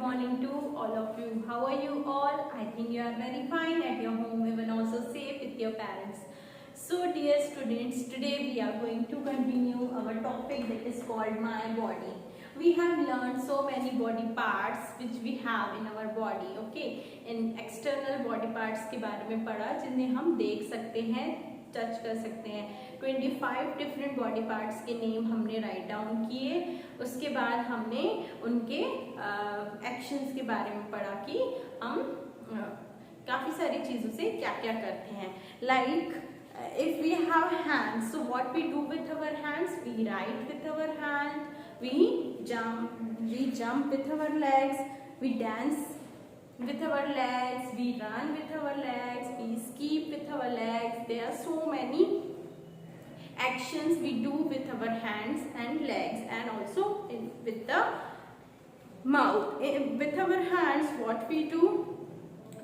morning to all of you. How are you all? I think you are very fine at your home, even also safe with your parents. So dear students, today we are going to continue our topic that is called my body. We have learned so many body parts which we have in our body, okay? In external body parts के बारे में पढ़ा जिन्हें हम देख सकते हैं, touch कर सकते हैं. 25 डिफरेंट बॉडी पार्ट्स के नेम हमने राइट डाउन किए. उसके बाद हमने उनके एक्शंस के बारे में पढ़ा कि हम काफ़ी सारी चीज़ों से क्या क्या करते हैं. Like if we have hands, so what we do with our hands? We write with our hand, we jump with our legs, we dance with our legs, we run with our legs, we skip with our legs. There are so many actions we do with our hands and legs, and also with the mouth. With our hands, what we do?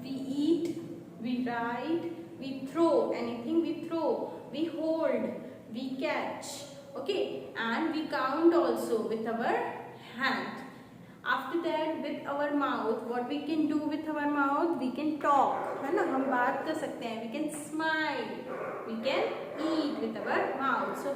We eat, we write, we throw, anything we throw, we hold, we catch, okay, and we count also with our hand. After that, with our mouth, what we can do with our mouth? We can talk, है ना, हम बात कर सकते हैं. We can smile, we can eat with our mouth.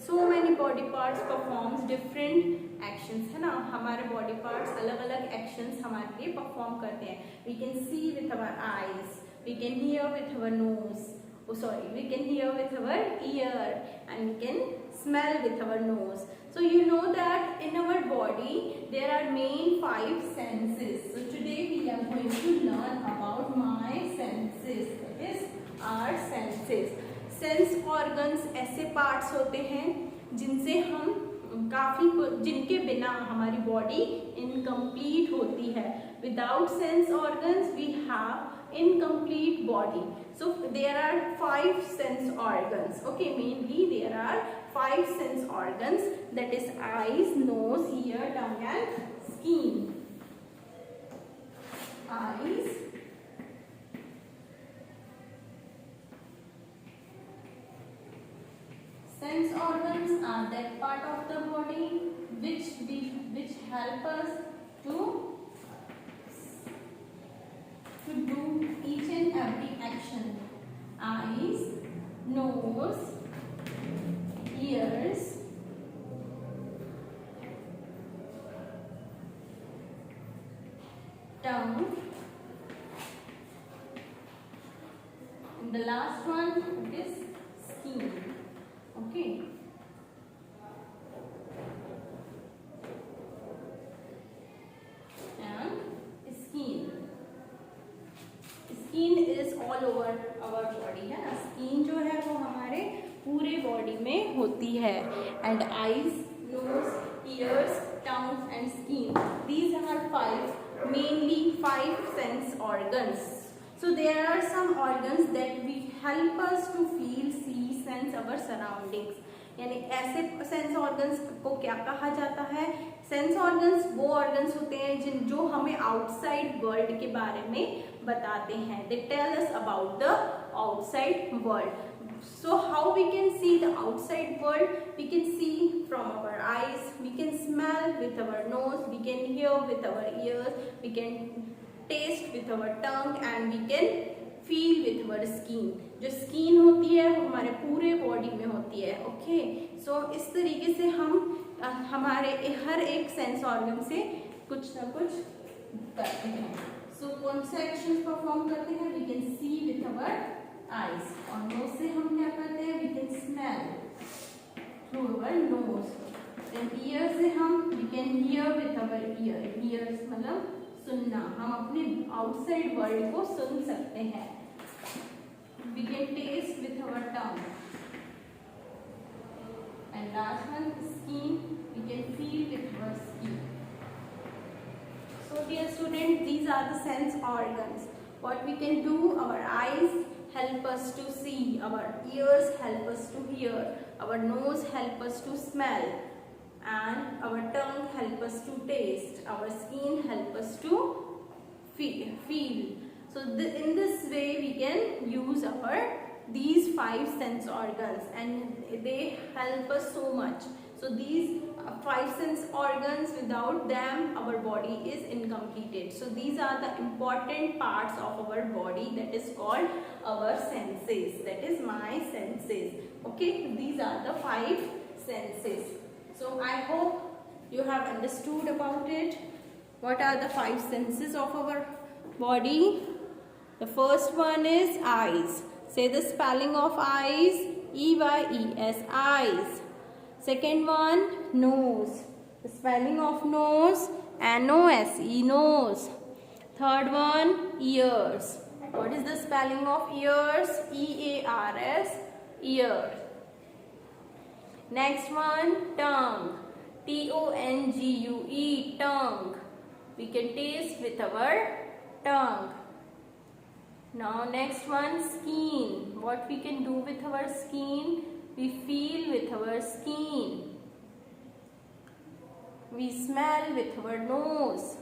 So many body parts performs different actions, है ना. हमारे body parts अलग-अलग actions हमारे लिए perform करते हैं. We can see with our eyes, we can hear with our nose. We can hear with our ear, and we can smell with our nose. So you know that in our body there are main 5 senses. So today we are going to learn about my senses. That is our senses. Sense organs ऐसे parts होते हैं जिनसे हम जिनके बिना हमारी body incomplete होती है. Without sense organs we have incomplete body. So there are 5 sense organs. Okay, mainly there are 5 sense organs, that is eyes, nose, ear, tongue and skin. Eyes, sense organs are that part of the body which help us to do each and every action. Eyes, nose, ears, tongue, and the last one is skin. Okay. Skin is all over our body, है ना. Skin जो है वो हमारे पूरे body में होती है. And eyes, nose, ears, tongue and skin, these are 5 mainly 5 sense organs. So there are some organs that we help us to feel, see, sense our surroundings. यानी ऐसे सेंस ऑर्गन्स को क्या कहा जाता है? सेंस ऑर्गन्स वो organs होते हैं जो हमें आउटसाइड वर्ल्ड के बारे में बताते हैं. They tell us about the outside world. So how we can see the outside world? We can see from our eyes, we can smell with our nose, we can hear with our ears, we can taste with our tongue and we can feel with our skin. जो skin होती है वो हमारे पूरे body में होती है. Okay, सो इस तरीके से हम हमारे हर एक सेंस ऑर्गन से कुछ ना कुछ करते हैं. सो कौन से एक्शंस परफॉर्म करते हैं? We can see with our eyes. और नोज से हम क्या करते हैं? We can smell through our nose. Then ear से हम we can hear with our ear. Ears मतलब सुनना, हम अपने आउटसाइड वर्ल्ड को सुन सकते हैं. We can taste with our tongue. And last one, skin, we can feel with our skin. So dear students, these are the sense organs. What we can do? Our eyes help us to see, our ears help us to hear, our nose help us to smell, and our tongue help us to taste, our skin help us to feel. So in this way we can use these 5 sense organs, and they help us so much. So these five sense organs, without them our body is incompleted. So these are the important parts of our body, that is called our senses, that is my senses. Okay, these are the five senses. So I hope you have understood about it. What are the five senses of our body? The first one is eyes. Say the spelling of eyes, E-Y-E-S, eyes. Second one, nose. The spelling of nose, N-O-S-E, nose. Third one, ears. What is the spelling of ears? E-A-R-S, ear. Next one, tongue. T-O-N-G-U-E, tongue. We can taste with our tongue. Now next one, skin. What we can do with our skin? We feel with our skin. We smell with our nose.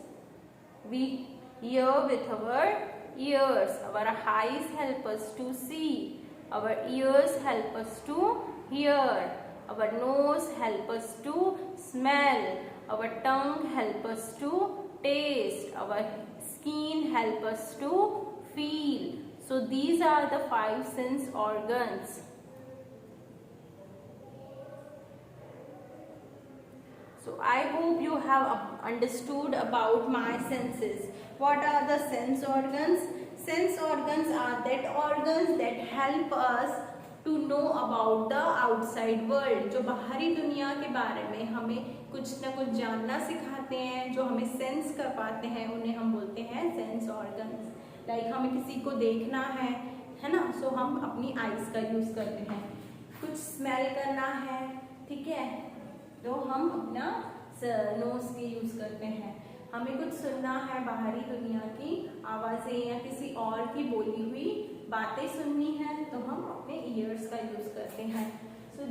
We hear with our ears. Our eyes help us to see. Our ears help us to hear. Our nose help us to smell. Our tongue help us to taste. Our skin help us to feel. So these are the five sense organs. So I hope you have understood about my senses. What are the sense organs? Sense organs are that organs that help us to know about the outside world. जो बाहरी दुनिया के बारे में हमें कुछ ना कुछ जानना सिखाते हैं, जो हमें सेंस कर पाते हैं, उन्हें हम बोलते हैं सेंस ऑर्गन्स. लाइक हमें किसी को देखना है ना, सो हम अपनी आइज का यूज करते हैं. कुछ स्मेल करना है, ठीक है, तो हम अपना नोज की यूज करते हैं. हमें कुछ सुनना है, बाहरी दुनिया की आवाजें या किसी और की बोली हुई बातें सुननी है, तो हम अपने ईयर्स का यूज करते हैं. सो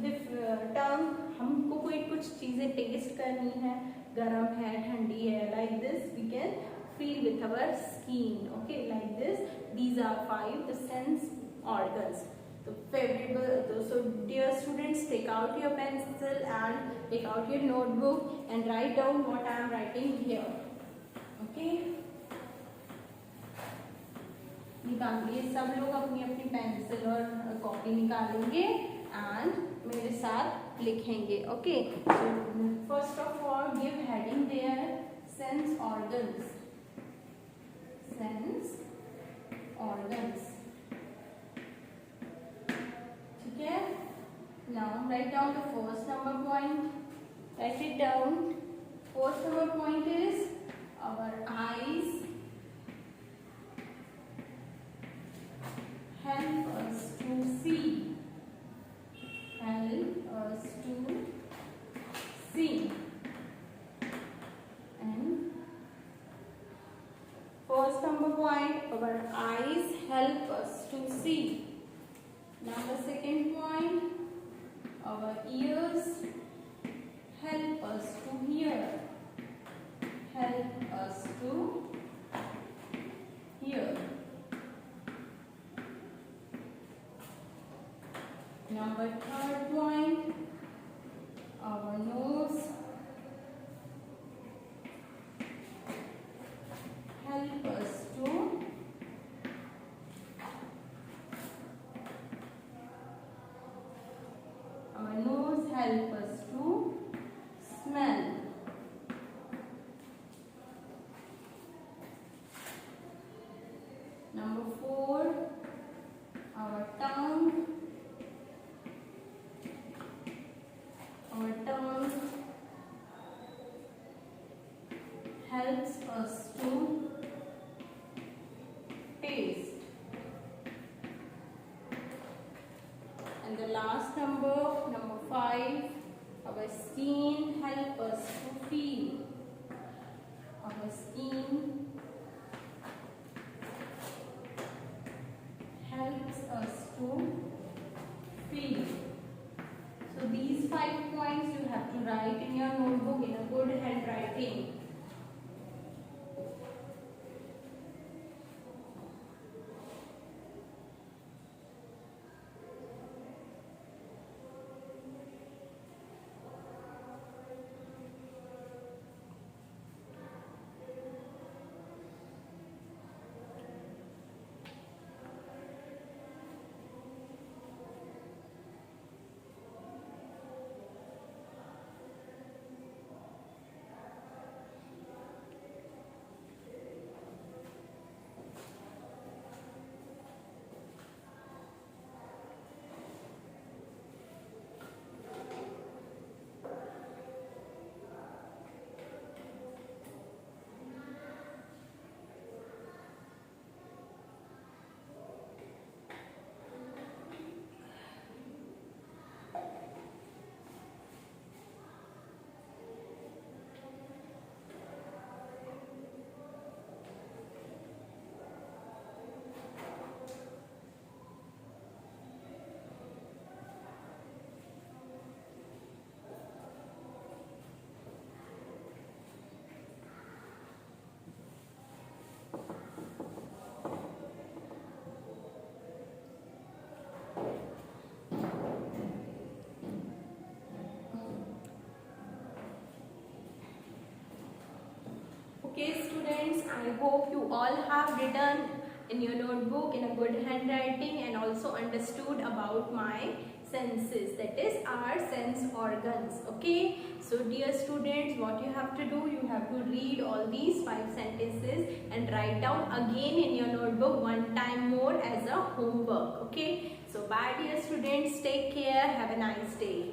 टंग, हमको कोई कुछ चीजें टेस्ट करनी है, गर्म है, ठंडी है, like this we can feel with our skin. Okay, like this. These are five the sense organs. So dear students, take out your pencil and take out your notebook and write down what I am writing here. Okay, निकालिए सब लोग अपनी अपनी pencil और copy निकालेंगे and मेरे साथ लिखेंगे. Okay, first of all give heading there sense organs. Sense organs, ठीक है. Now write down the first number point. Write it down. First number point is our eyes help us to see. Help us to see. And first number point, our eyes help us to see. Now the second point, our ears help us to hear. Help us to hear. Number third point, our nose help us to smell. Number four, our tongue. Our tongue helps us to taste. And the last number, number five, our skin helps us to feel. Our skin helps us to feel. So these 5 points you have to write in your notebook in a good handwriting. Okay students, I hope you all have written in your notebook in a good handwriting and also understood about my senses, that is our sense organs. Okay, so dear students, what you have to do, you have to read all these 5 sentences and write down again in your notebook one time more as a homework. Okay, so bye dear students, take care, have a nice day.